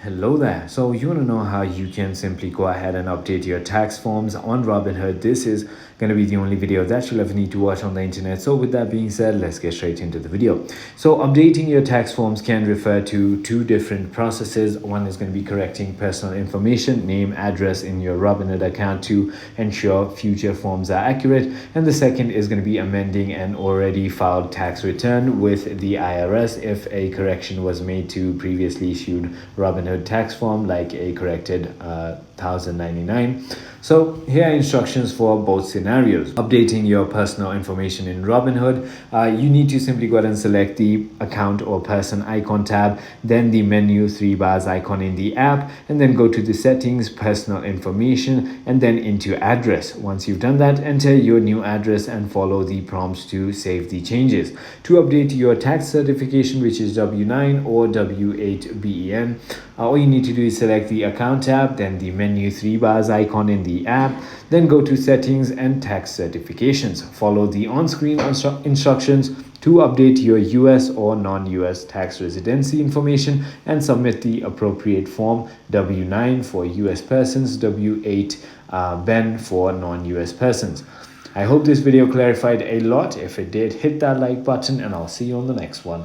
Hello there. So you want to know how you can simply go ahead and update your tax forms on Robinhood. This is going to be the only video that you'll ever need to watch on the internet. So with that being said, let's get straight into the video. So updating your tax forms can refer to two different processes. One is going to be correcting personal information, name, address in your Robinhood account to ensure future forms are accurate. And the second is going to be amending an already filed tax return with the IRS if a correction was made to previously issued Robinhood tax form, like a corrected 1099. So here are instructions for both scenarios. Updating your personal information in Robinhood, you need to simply go ahead and select the account or person icon tab, then the menu 3 bars icon in the app, and then go to the settings, personal information, and then into address. Once you've done that, enter your new address and follow the prompts to save the changes. To update your tax certification, which is W9 or W8 BEN, all you need to do is select the account tab, then the menu 3 bars icon in the app, then go to settings and tax certifications. Follow the on-screen instructions to update your US or non-US tax residency information and submit the appropriate form. W9 for US persons, W8 BEN for non-US persons. I hope this video clarified a lot. If it did, hit that like button and I'll see you on the next one.